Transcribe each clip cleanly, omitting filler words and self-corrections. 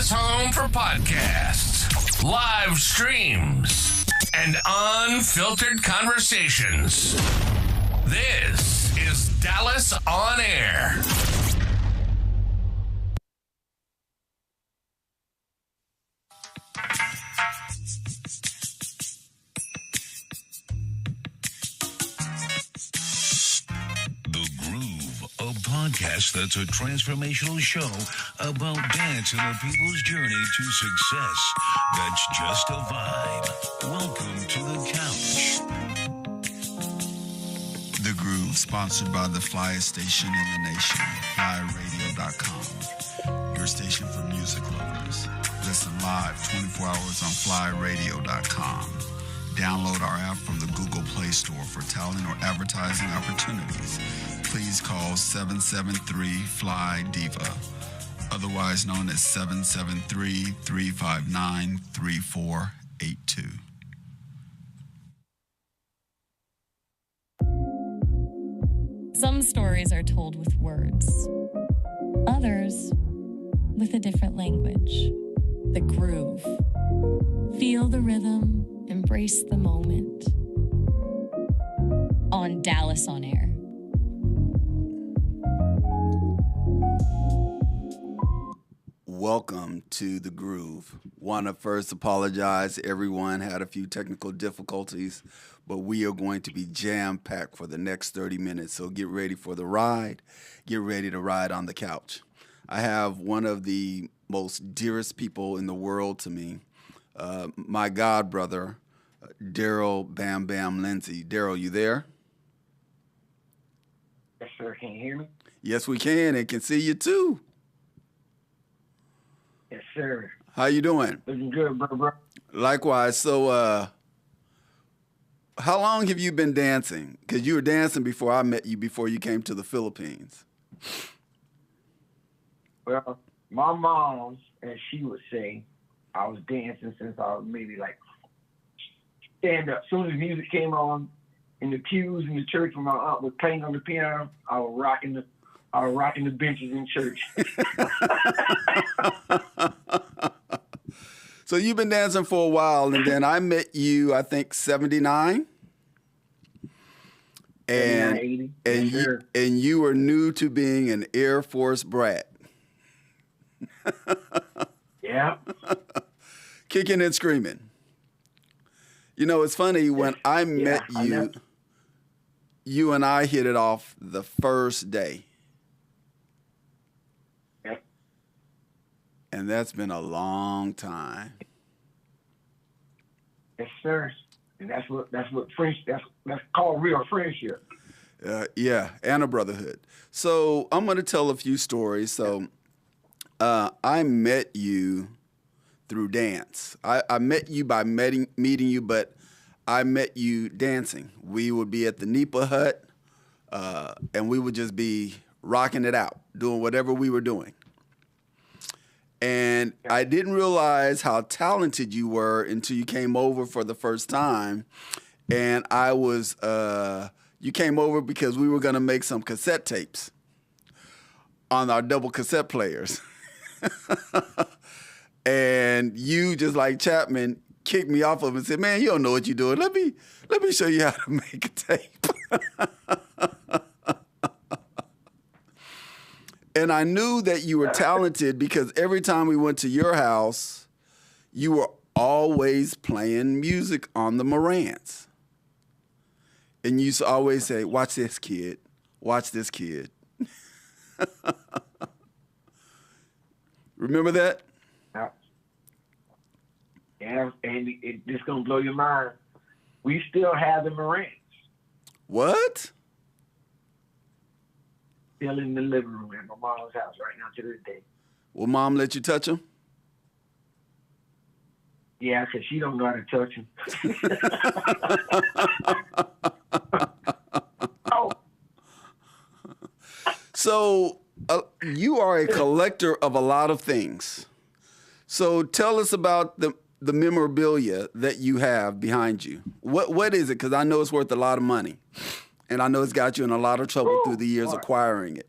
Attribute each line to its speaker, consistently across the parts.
Speaker 1: Dallas home for podcasts, live streams, and unfiltered conversations. This is Dallas On Air.
Speaker 2: Podcast that's a transformational show about dance and a people's journey to success. That's just a vibe. Welcome to the couch.
Speaker 3: The Groove, sponsored by the flyest station in the nation, flyradio.com. Your station for music lovers. Listen live 24 hours on flyradio.com. Download our app from the Google Play Store for talent or advertising opportunities. Please call 773-FLY-DIVA, otherwise known as 773-359-3482.
Speaker 4: Some stories are told with words, others with a different language. The groove. Feel the rhythm, embrace the moment. On Dallas On Air.
Speaker 5: Welcome to The Groove. Want to first apologize. Everyone had a few technical difficulties, but we are going to be jam-packed for the next 30 minutes. So get ready for the ride. Get ready to ride on the couch. I have one of the most dearest people in the world to me, my god brother, Darrell Bam Lindsey. Darrell, you there?
Speaker 6: Yes, sir. Can you hear me?
Speaker 5: Yes, we can, and can see you too.
Speaker 6: Yes, sir.
Speaker 5: How you doing?
Speaker 6: Looking good, bro.
Speaker 5: Likewise. So, how long have you been dancing? Because you were dancing before I met you, before you came to the Philippines.
Speaker 6: Well, my mom, as she would say, I was dancing since I was maybe like stand up. As soon as the music came on in the pews in the church when my aunt was playing on the piano, I was rocking the benches in church.
Speaker 5: So you've been dancing for a while, and then I met you, I think, 79? And
Speaker 6: 80.
Speaker 5: And,
Speaker 6: Yes, sir.
Speaker 5: and you were new to being an Air Force brat.
Speaker 6: Yeah.
Speaker 5: Kicking and screaming. You know, it's funny, when I met you, you and I hit it off the first day.
Speaker 6: Yep.
Speaker 5: And that's been a long time.
Speaker 6: Yes, sir. And that's what friendship. That's called real friendship.
Speaker 5: Yeah, and a brotherhood. So I'm going to tell a few stories. So I met you through dance. I met you by meeting you, but I met you dancing. We would be at the Nipa Hut, and we would just be rocking it out, doing whatever we were doing. And I didn't realize how talented you were until you came over for the first time. And I was, you came over because we were going to make some cassette tapes on our double cassette players. And you, just like Chapman, kicked me off of it and said, "Man, you don't know what you're doing. Let me show you how to make a tape." And I knew that you were talented because every time we went to your house, you were always playing music on the Marantz. And you used to always say, "Watch this kid. Watch this kid." Remember that?
Speaker 6: Yeah, and it's going to blow your mind. We still have the Marantz.
Speaker 5: What?
Speaker 6: Still in the living room at my mom's house right now to this day.
Speaker 5: Will Mom let you touch them?
Speaker 6: Yeah, because she don't know how to touch them. Oh.
Speaker 5: So you are a collector of a lot of things. So tell us about the memorabilia that you have behind you. What is it? Because I know it's worth a lot of money. And I know it's got you in a lot of trouble through the years acquiring it.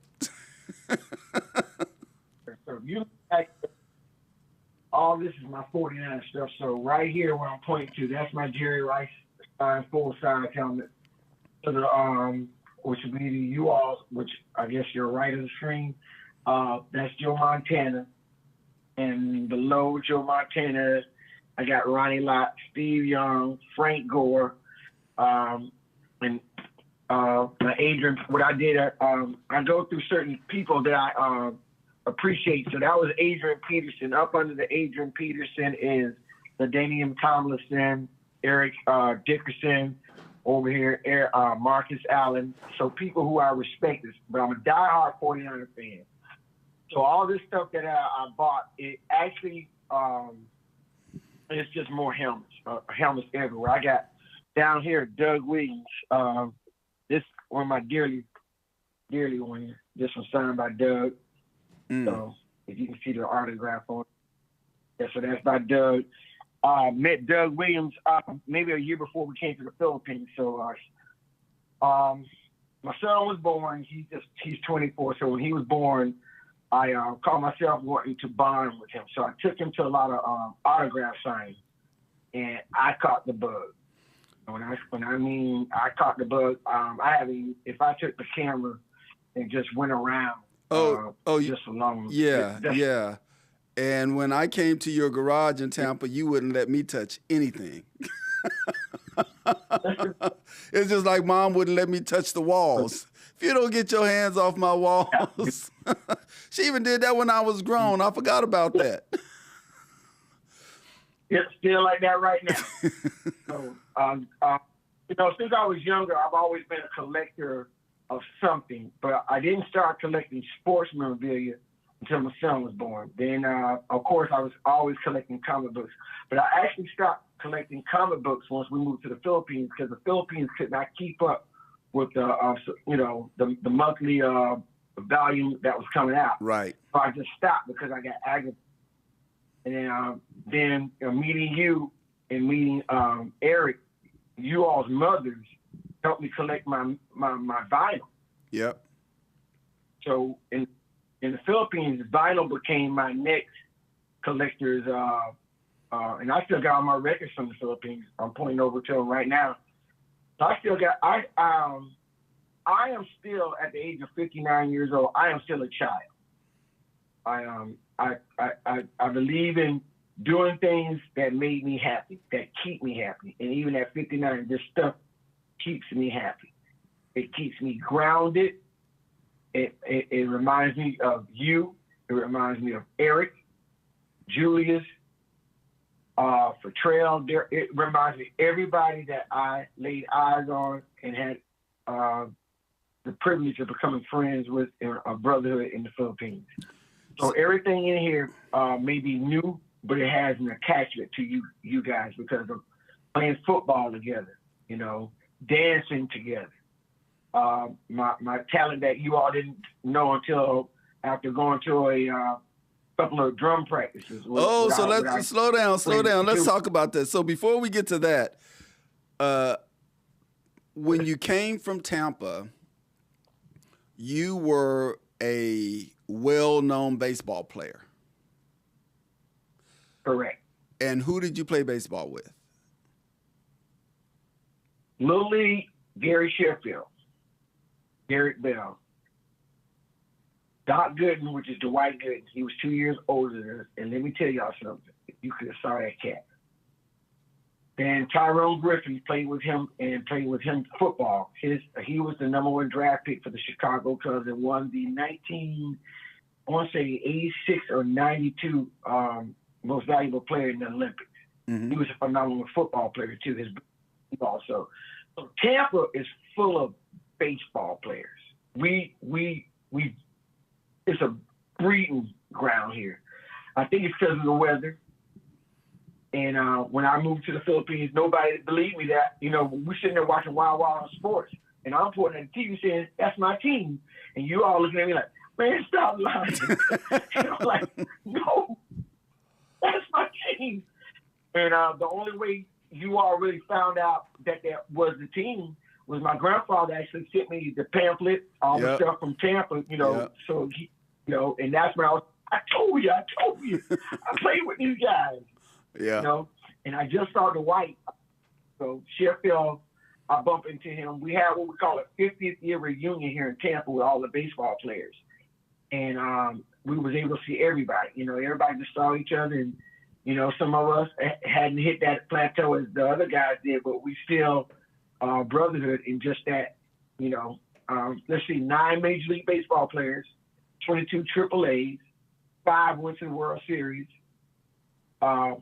Speaker 6: all this is my 49 stuff. So right here, where I'm pointing to, that's my Jerry Rice full size helmet. To the which would be the you all, which I guess you're right of the screen. That's Joe Montana, and below Joe Montana, I got Ronnie Lott, Steve Young, Frank Gore, and Adrian. What I did, I go through certain people that I appreciate. So that was Adrian Peterson. Up under the Adrian Peterson is the Damian Tomlinson, Eric Dickerson, over here, Marcus Allen. So people who I respect this, but I'm a diehard 49er fan. So all this stuff that I bought, it actually, it's just more helmets, helmets everywhere. I got down here Doug Williams. This one of my dearly ones. This one signed by Doug. So if you can see the autograph on it. Yeah, so that's by Doug. Met Doug Williams maybe a year before we came to the Philippines. So my son was born. He's 24. So when he was born, I called myself wanting to bond with him. So I took him to a lot of autograph signings, and I caught the bug. When I mean I caught the bug, if I took the camera and just went around. Just alone.
Speaker 5: Yeah. And when I came to your garage in Tampa, you wouldn't let me touch anything. It's just like Mom wouldn't let me touch the walls. If you don't get your hands off my walls. She even did that when I was grown. I forgot about that.
Speaker 6: It's still like that right now. So, since I was younger, I've always been a collector of something, but I didn't start collecting sports memorabilia until my son was born. Then, of course, I was always collecting comic books, but I actually stopped collecting comic books once we moved to the Philippines because the Philippines could not keep up with the monthly volume that was coming out.
Speaker 5: Right.
Speaker 6: So I just stopped because I got aggravated. And then meeting you and meeting Eric, you all's mothers helped me collect my vinyl.
Speaker 5: Yep.
Speaker 6: So in the Philippines, vinyl became my next collector's, and I still got all my records from the Philippines. I'm pointing over to them right now. So I still got, I am still at the age of 59 years old. I am still a child. I believe in doing things that made me happy, that keep me happy. And even at 59, this stuff keeps me happy. It keeps me grounded. It reminds me of you. It reminds me of Eric, Julius, Fortrell. It reminds me of everybody that I laid eyes on and had the privilege of becoming friends with in a brotherhood in the Philippines. So everything in here may be new, but it has an attachment to you guys because of playing football together, dancing together. My talent that you all didn't know until after going to a couple of drum practices.
Speaker 5: So let's slow down. Let's talk about that. So before we get to that, when you came from Tampa, you were a well-known baseball player.
Speaker 6: Correct.
Speaker 5: And who did you play baseball with?
Speaker 6: Little League, Gary Sheffield, Garrett Bell, Doc Gooden, which is Dwight Gooden. He was 2 years older than us. And let me tell y'all something. You could have saw that cat. Then Tyrone Griffin played with him football. He was the number one draft pick for the Chicago Cubs and won the 86 or 92 most valuable player in the Olympics. Mm-hmm. He was a phenomenal football player too. His also. So Tampa is full of baseball players. It's a breeding ground here. I think it's because of the weather. And when I moved to the Philippines, nobody believed me that, we're sitting there watching Wild Wild Sports. And I'm pointing at the TV saying, that's my team. And you all looking at me like, man, stop lying. And I'm like, no, that's my team. And the only way you all really found out that was the team was my grandfather actually sent me the pamphlet, all the stuff from Tampa, so he, and that's when I told you. I played with these guys.
Speaker 5: Yeah.
Speaker 6: You know, and I just saw the white. So Sheffield, I bumped into him. We had what we call a 50th year reunion here in Tampa with all the baseball players. And we was able to see everybody. You know, everybody just saw each other. And, you know, some of us hadn't hit that plateau as the other guys did, but we still brotherhood in just that, you know. Let's see, 9 Major League Baseball players, 22 AAAs, 5 went to the World Series.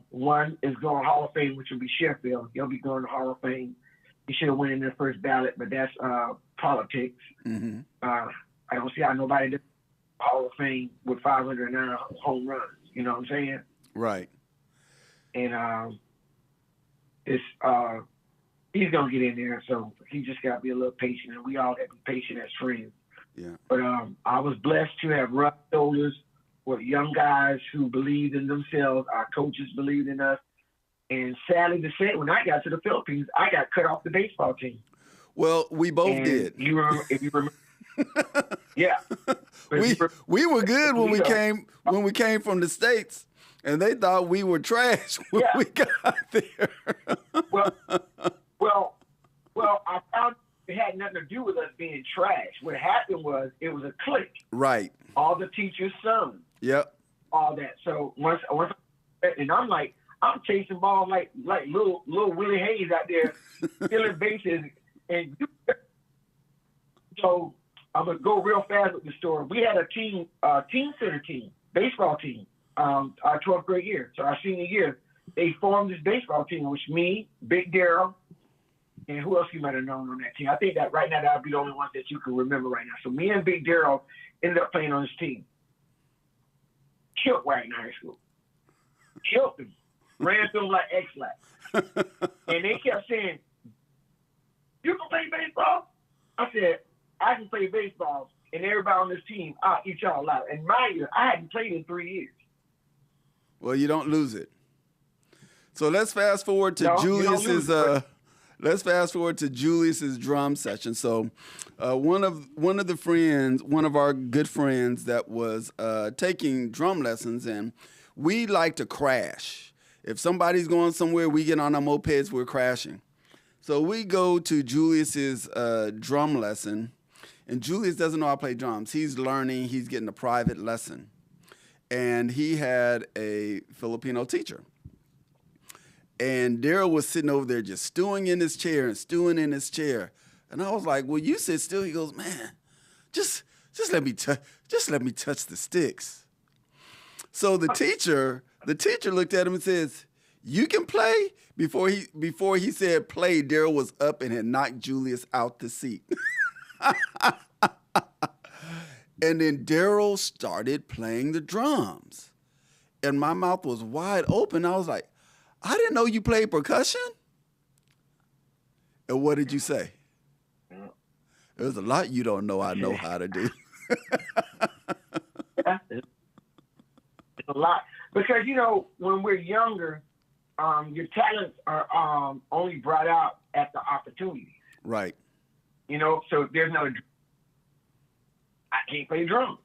Speaker 6: One is going to Hall of Fame, which will be Sheffield. He'll be going to Hall of Fame. He should have went in the first ballot, but that's politics.
Speaker 5: Mm-hmm.
Speaker 6: I don't see how nobody did Hall of Fame with 509 home runs. You know what I'm saying?
Speaker 5: Right.
Speaker 6: And he's gonna get in there, so he just got to be a little patient, and we all have to be patient as friends.
Speaker 5: Yeah.
Speaker 6: But I was blessed to have rough shoulders with young guys who believed in themselves. Our coaches believed in us. And sadly to say, when I got to the Philippines, I got cut off the baseball team.
Speaker 5: Well, we both
Speaker 6: And
Speaker 5: did.
Speaker 6: You remember, if you remember, yeah.
Speaker 5: We were good when we came from the States, and they thought we were trash when we got there.
Speaker 6: well, I found it had nothing to do with us being trash. What happened was it was a clique.
Speaker 5: Right.
Speaker 6: All the teachers' sons.
Speaker 5: Yep.
Speaker 6: All that. So once and I'm chasing balls like little Willie Hayes out there, stealing bases, and so I'm gonna go real fast with the story. We had a team center team, baseball team, our 12th grade year. So our senior year, they formed this baseball team, which me, Big Darrell, and who else you might have known on that team. I think that right now that would be the only ones that you can remember right now. So me and Big Darrell ended up playing on this team. Killed Wagner High School. Killed them. Ran through them like X-Lax. And they kept saying, "You can play baseball?" I said, "I can play baseball." And everybody on this team, I'll eat y'all out. And mind you, I hadn't played in 3 years.
Speaker 5: Well, you don't lose it. So let's fast forward to Julius's. Let's fast forward to Julius's drum session. So, one of our good friends that was taking drum lessons, and we like to crash. If somebody's going somewhere, we get on our mopeds, we're crashing. So we go to Julius's drum lesson, and Julius doesn't know how to play drums. He's learning. He's getting a private lesson, and he had a Filipino teacher. And Darrell was sitting over there just stewing in his chair. And I was like, "Well, you sit still." He goes, "Man, just let me touch the sticks." So the teacher looked at him and says, "You can play?" Before he said play, Darrell was up and had knocked Julius out the seat. And then Darrell started playing the drums. And my mouth was wide open. I was like, "I didn't know you played percussion?" And what did you say? There's a lot you don't know I know how to do.
Speaker 6: Yeah, it's a lot. Because, when we're younger, your talents are only brought out at the opportunity.
Speaker 5: Right.
Speaker 6: So there's no, I can't play drums.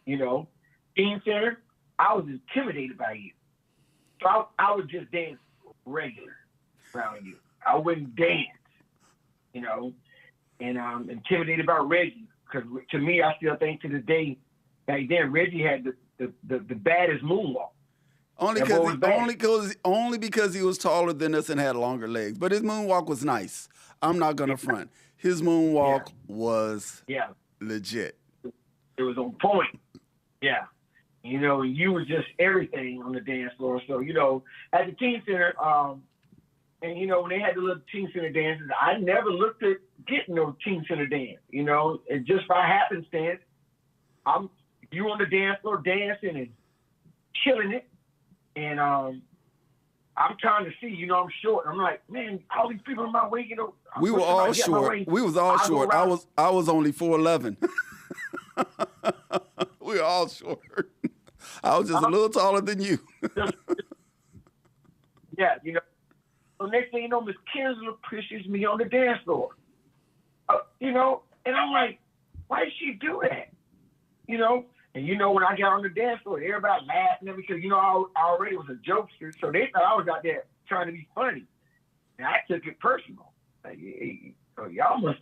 Speaker 6: Team center, I was intimidated by you. So I would just dance regular around you. I wouldn't dance, and I'm intimidated by Reggie, because to me, I still think to this day, back then, Reggie had the baddest moonwalk.
Speaker 5: Only because he was taller than us and had longer legs. But his moonwalk was nice. I'm not gonna front. His moonwalk was legit.
Speaker 6: It was on point. Yeah. You were just everything on the dance floor. So, at the team center, and when they had the little team center dances, I never looked at getting no team center dance. And just by happenstance, you on the dance floor dancing and killing it. And I'm trying to see, I'm short. I'm like, man, all these people in my way,
Speaker 5: we were all short. We was all short. I was only 4'11". We were all short. I was just a little taller than you.
Speaker 6: Yeah, So next thing you know, Miss Kinsler pushes me on the dance floor. And I'm like, why did she do that? And you know, when I got on the dance floor, everybody laughing at me because, you know, I already was a jokester. So they thought I was out there trying to be funny. And I took it personal. Like, hey, so y'all must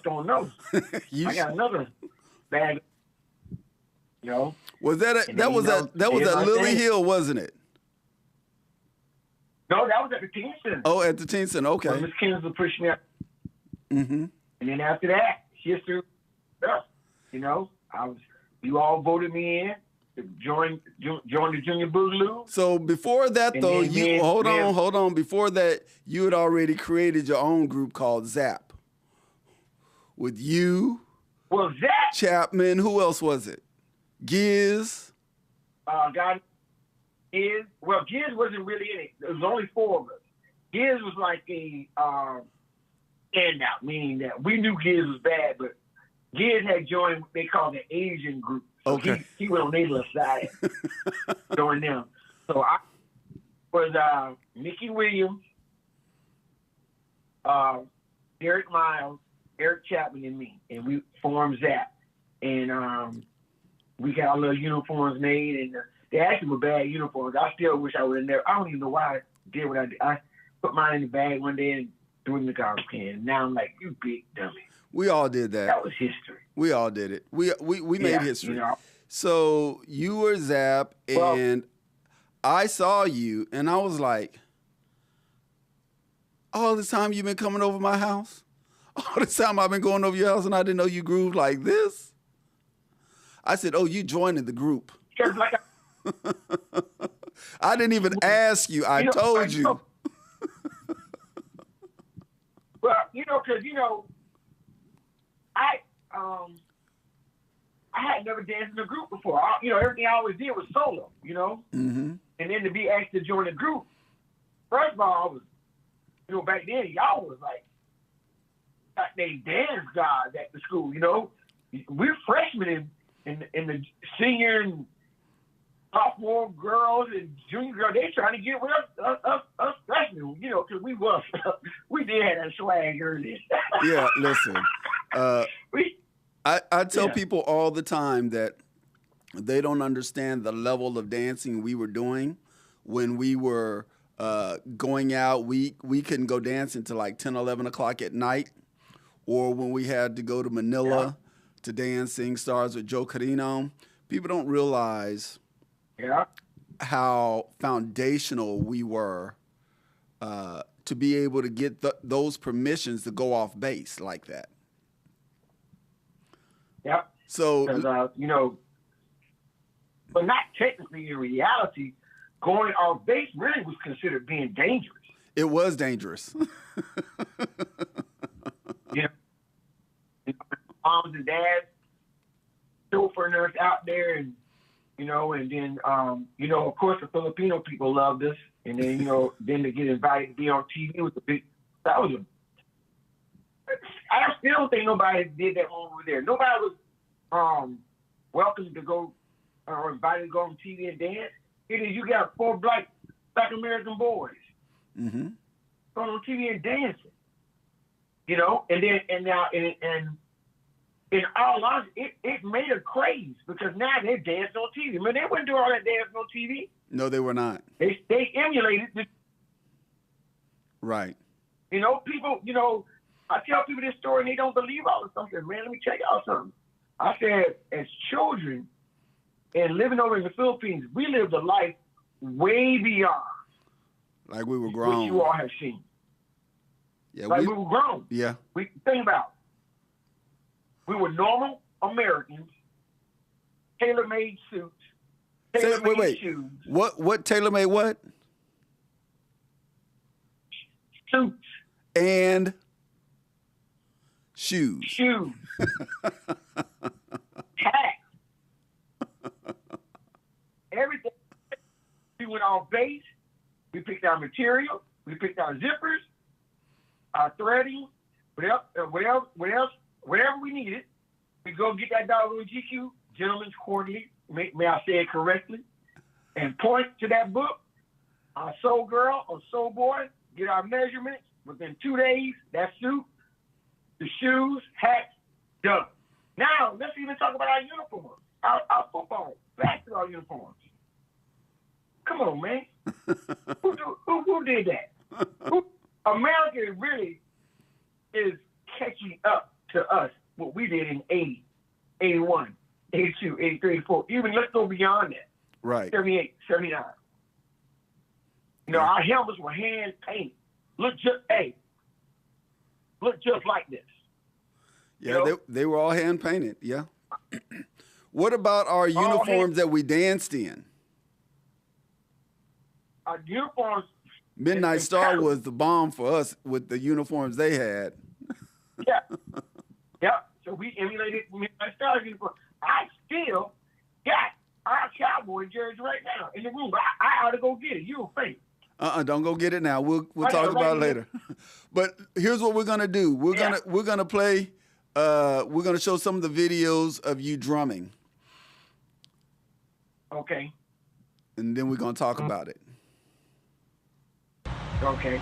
Speaker 6: don't know. I got another bag. You know.
Speaker 5: Was that was at Lily Hill, wasn't it?
Speaker 6: No, that was at the Teen Center.
Speaker 5: Oh, at the Teen Center. Okay.
Speaker 6: Miss Kings was pushing me up.
Speaker 5: Mm-hmm.
Speaker 6: And then after that, history. You know, you all voted me in to join the Junior Boogaloo.
Speaker 5: So before that, though, hold on. Before that, you had already created your own group called Zap. With you,
Speaker 6: Zap
Speaker 5: Chapman. Who else was it? Giz.
Speaker 6: Giz wasn't really in it. There was only 4 of us. Giz was like a standout, meaning that we knew Giz was bad, but Giz had joined what they call the Asian group. So
Speaker 5: okay.
Speaker 6: He went on their left side, joined them. So I was Mickey Williams, Derek Miles, Eric Chapman, and me, and we formed Zap. And we got our little uniforms made, and they actually were bad uniforms. I still wish I would have never. I don't even know why I did what I did. I put mine in the bag one day and threw it in the garbage can. Now I'm like, you big dummy.
Speaker 5: We all did that.
Speaker 6: That was history.
Speaker 5: We all did it. We made history.
Speaker 6: You know.
Speaker 5: So you were Zap, and I saw you, and I was like, all this time you've been coming over my house? All this time I've been going over your house, and I didn't know you grooved like this? I said, oh, you joined the group. I didn't even ask you. I told you.
Speaker 6: Well, because, I had never danced in a group before. Everything I always did was solo,
Speaker 5: Mm-hmm.
Speaker 6: And then to be asked to join a group, first of all, I was, back then, y'all was like, they dance guys at the school, We're freshmen in the senior and sophomore girls and junior girls, they trying to get with us freshmen, because we did have that swag early.
Speaker 5: Yeah, listen. I tell people all the time that they don't understand the level of dancing we were doing when we were going out. We couldn't go dancing until like 10, 11 o'clock at night, or when we had to go to Manila to dance Sing Stars with Joe Carino. People don't realize how foundational we were to be able to get those permissions to go off base like that.
Speaker 6: Yep.
Speaker 5: So,
Speaker 6: but not technically in reality, going off base really was considered being dangerous.
Speaker 5: It was dangerous.
Speaker 6: Moms and dads chauffeuring us out there, and and then of course the Filipino people loved us, and then then to get invited to be on TV was I still don't think nobody did that when we were there. Nobody was welcome to go or invited to go on TV and dance. It is you got 4 black American boys
Speaker 5: mm-hmm.
Speaker 6: going on TV and dancing, and now in all honesty, it made a craze because now they're dancing on TV. I mean, they wouldn't do all that dancing on TV.
Speaker 5: No, they were not.
Speaker 6: They emulated it.
Speaker 5: Right.
Speaker 6: People, I tell people this story and they don't believe all this stuff. I said, man, let me tell y'all something. I said, as children and living over in the Philippines, we lived a life way beyond.
Speaker 5: Like we were grown.
Speaker 6: What you all have seen.
Speaker 5: Yeah,
Speaker 6: we were grown.
Speaker 5: Yeah.
Speaker 6: Think about it. We were normal Americans, tailor-made suits, tailor-made shoes.
Speaker 5: What tailor-made what?
Speaker 6: Suits.
Speaker 5: And shoes.
Speaker 6: Shoes. Hats. Everything. We went on base. We picked our material. We picked our zippers, our threading, whatever we needed. We go get that dog on GQ, Gentleman's Quarterly, may I say it correctly, and point to that book, our soul girl or soul boy, get our measurements. Within 2 days, that suit, the shoes, hats, done. Now, let's even talk about our uniforms. our football, basketball uniforms. Come on, man. Who did that? America really is catching up to us, what we did in 80, 81, 82, 83, 84. Even let's go beyond that.
Speaker 5: Right.
Speaker 6: 78, 79. You know, our helmets were hand painted. Look just like this.
Speaker 5: Yeah,
Speaker 6: you know?
Speaker 5: they were all hand painted. Yeah. What about our uniforms that we danced in?
Speaker 6: Our uniforms.
Speaker 5: Midnight Star was the bomb for us with the uniforms they had.
Speaker 6: Yeah. So we emulated Midnight Star uniform. I still got our cowboy jerseys right now in the room. I ought to go get it. You'll think.
Speaker 5: Don't go get it now. We'll talk about it later. But here's what we're gonna do. We're gonna play. We're gonna show some of the videos of you drumming.
Speaker 6: Okay.
Speaker 5: And then we're gonna talk about it.
Speaker 6: Okay.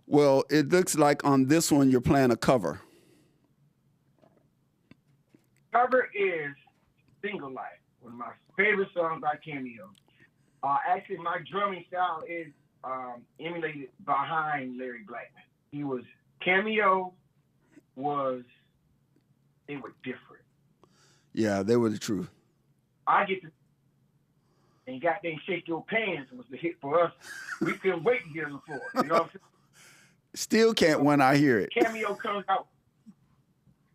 Speaker 5: Well, it looks like on this one you're playing a cover.
Speaker 6: Cover is Single Life, one of my favorite songs by Cameo. Actually, my drumming style is emulated behind Larry Blackman. Cameo they were different.
Speaker 5: Yeah, they were the truth.
Speaker 6: And goddamn Shake Your Pants was the hit for us. We couldn't wait to get on the floor. You know what I'm saying?
Speaker 5: Still can't when I hear it.
Speaker 6: Cameo comes out.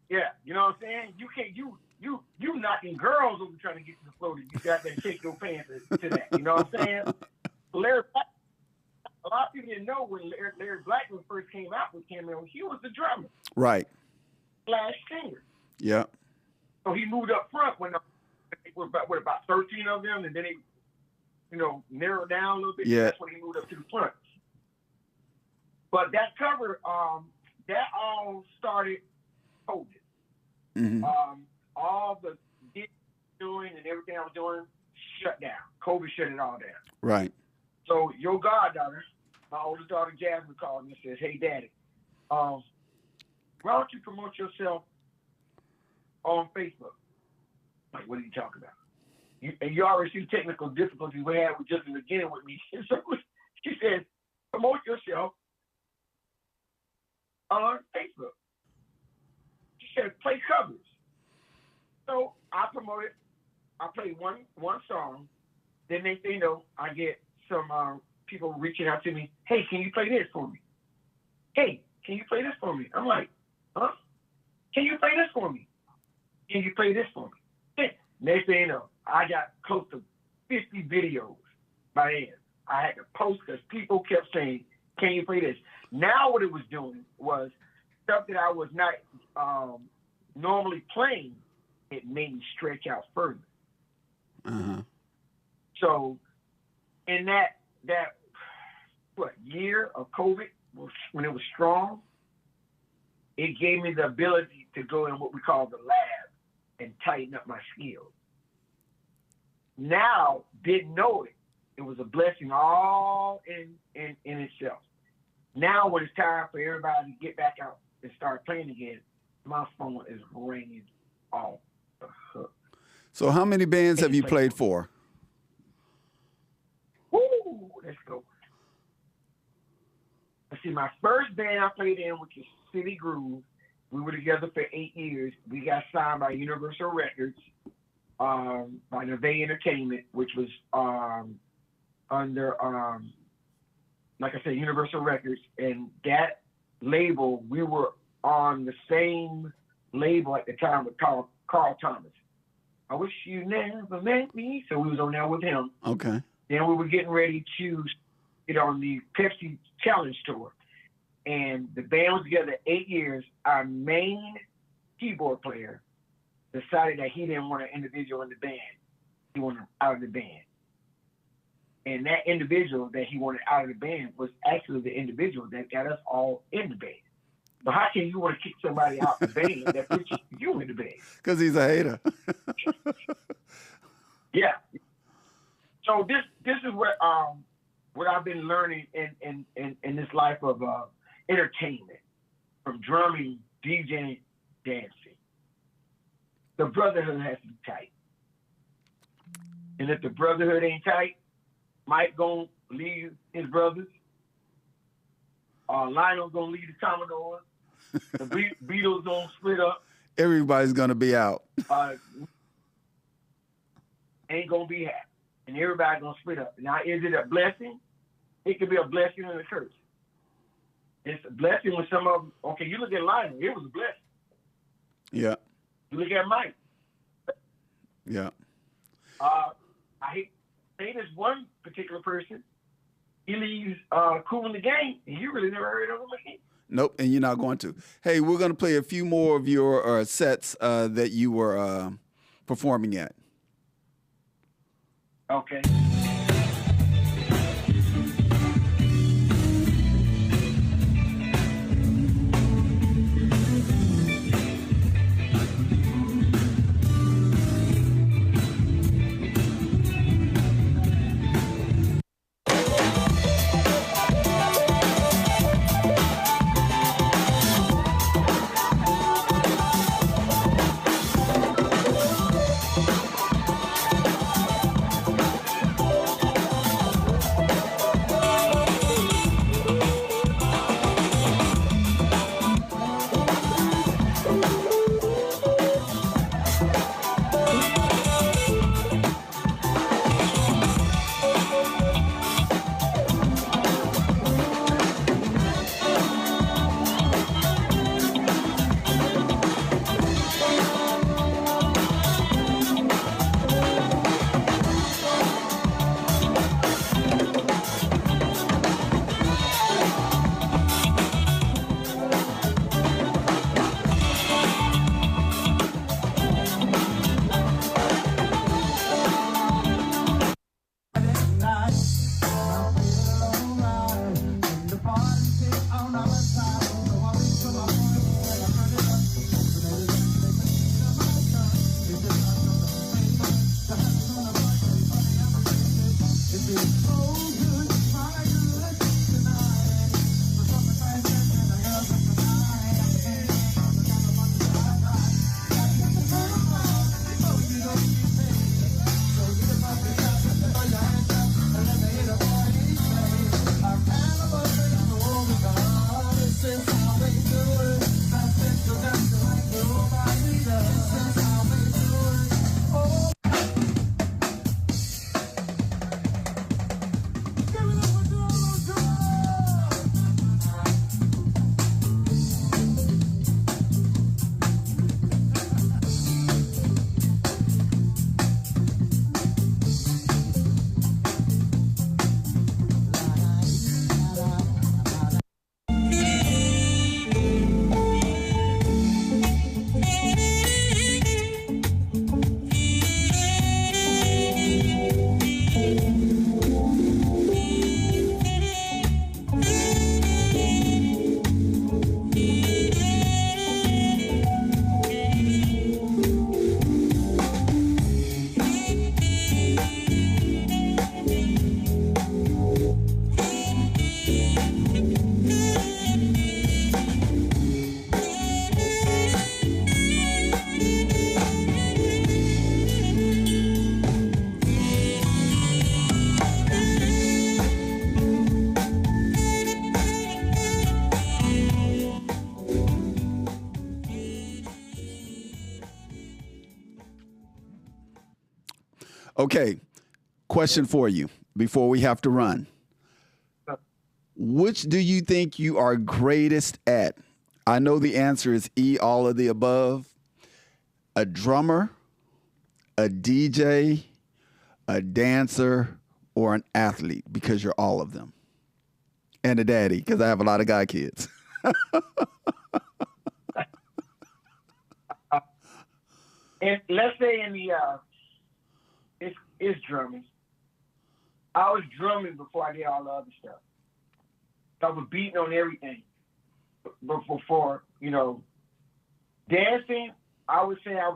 Speaker 6: Yeah, you know what I'm saying? You can't you knocking girls over trying to get to the floor. You got that Shake Your Pants to that. You know what I'm saying? Larry Blackman, a lot of people didn't know when Larry Blackman first came out with Cameo, he was the drummer.
Speaker 5: Right.
Speaker 6: Slash singer.
Speaker 5: Yeah.
Speaker 6: So he moved up front when with about 13 of them, and then he, narrowed down a little bit.
Speaker 5: Yeah.
Speaker 6: That's when he moved up to the front. But that cover, that all started COVID.
Speaker 5: Mm-hmm.
Speaker 6: All the doing and everything I was doing shut down. COVID shut it all down.
Speaker 5: Right.
Speaker 6: So your goddaughter, my oldest daughter Jasmine, called me and says, "Hey, Daddy, why don't you promote yourself on Facebook?" Like, what are you talking about? You already see technical difficulties we had with just in the beginning with me. So she says, promote yourself on Facebook. She said, play covers. So I promoted. I played one song. Then they say, I get some people reaching out to me. Hey, can you play this for me? Hey, can you play this for me? I'm like, huh? Can you play this for me? Can you play this for me? Next thing you know, I got close to 50 videos by then. I had to post because people kept saying, can you play this? Now what it was doing was stuff that I was not normally playing, it made me stretch out further.
Speaker 5: Uh-huh.
Speaker 6: So in that year of COVID, when it was strong, it gave me the ability to go in what we call the lab and tighten up my skills. Now, didn't know it. It was a blessing all in itself. Now, when it's time for everybody to get back out and start playing again, my phone is ringing off the hook.
Speaker 5: So how many bands have you played for?
Speaker 6: Woo, let's go. Let's see, my first band I played in, which is City Groove, we were together for 8 years. We got signed by Universal Records, by Neve Entertainment, which was under, like I said, Universal Records. And that label, we were on the same label at the time with Carl Thomas. I wish you never met me. So we was on there with him.
Speaker 5: Okay.
Speaker 6: Then we were getting ready to get on the Pepsi Challenge Tour. And the band was together 8 years. Our main keyboard player decided that he didn't want an individual in the band. He wanted out of the band. And that individual that he wanted out of the band was actually the individual that got us all in the band. So how can you want to kick somebody out the band that put you in the band?
Speaker 5: Because he's a hater.
Speaker 6: Yeah. So this is what I've been learning in this life of entertainment, from drumming, DJing, dancing. The brotherhood has to be tight. And if the brotherhood ain't tight, Mike gonna leave his brothers. Lionel gonna leave the Commodores. The Beatles gonna split up.
Speaker 5: Everybody's gonna be out.
Speaker 6: Ain't gonna be happy, and everybody gonna split up. Now, is it a blessing? It could be a blessing and a curse. It's a blessing when some of them. Okay, you look at Lionel, it was a blessing.
Speaker 5: Yeah.
Speaker 6: You look at Mike.
Speaker 5: Yeah.
Speaker 6: I hate to say this one particular person. He leaves Cool in the Game, and you really never heard of him again.
Speaker 5: Nope, and you're not going to. Hey, we're going to play a few more of your sets that you were performing at.
Speaker 6: Okay.
Speaker 5: Okay, question for you before we have to run. Which do you think you are greatest at? I know the answer is E, all of the above. A drummer, a DJ, a dancer, or an athlete, because you're all of them. And a daddy, because I have a lot of guy kids.
Speaker 6: And let's say in the it's drumming. I was drumming before I did all the other stuff. I was beating on everything. But before, dancing, I would say I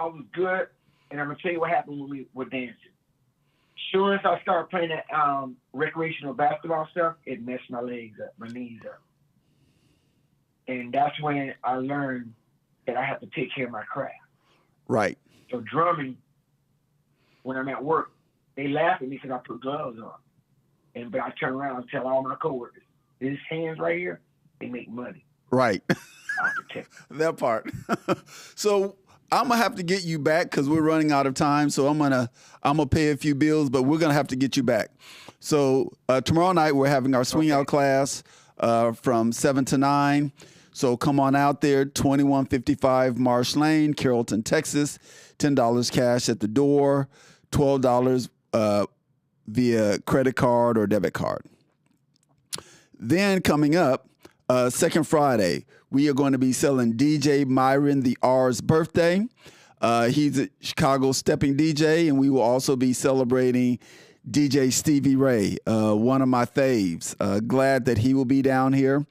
Speaker 6: was good, and I'm gonna tell you what happened with me with dancing. Soon as I started playing that recreational basketball stuff, it messed my legs up, my knees up. And that's when I learned that I have to take care of my craft.
Speaker 5: Right.
Speaker 6: So drumming, when I'm at work, they laugh at me because I put gloves on. But I turn around and tell all my coworkers, these hands right here, they make money.
Speaker 5: Right.
Speaker 6: I protect them.
Speaker 5: That part. So I'm gonna have to get you back because we're running out of time. So I'm gonna pay a few bills, but we're gonna have to get you back. So tomorrow night we're having our swing out class from 7 to 9. So come on out there, 2155 Marsh Lane, Carrollton, Texas. $10 cash at the door, $12 via credit card or debit card. Then coming up, second Friday, we are going to be selling DJ Myron the R's birthday. He's a Chicago stepping DJ, and we will also be celebrating DJ Stevie Ray, one of my faves. Glad that he will be down here.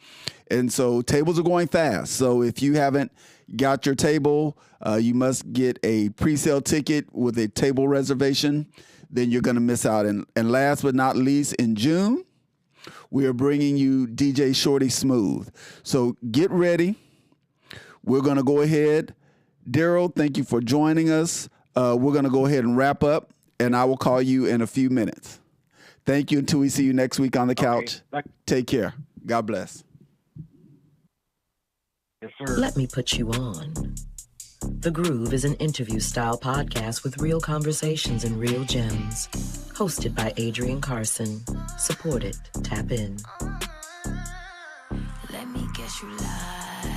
Speaker 5: And so tables are going fast. So if you haven't got your table, you must get a pre-sale ticket with a table reservation. Then you're going to miss out. And last but not least, in June, we are bringing you DJ Shorty Smooth. So get ready. We're going to go ahead. Darrell, thank you for joining us. We're going to go ahead and wrap up, and I will call you in a few minutes. Thank you until we see you next week on the couch.
Speaker 6: Okay.
Speaker 5: Take care. God bless.
Speaker 6: Yes, sir.
Speaker 7: Let me put you on. The Groove is an interview-style podcast with real conversations and real gems. Hosted by Adrian Carson. Support it. Tap in.
Speaker 8: Let me guess you lie.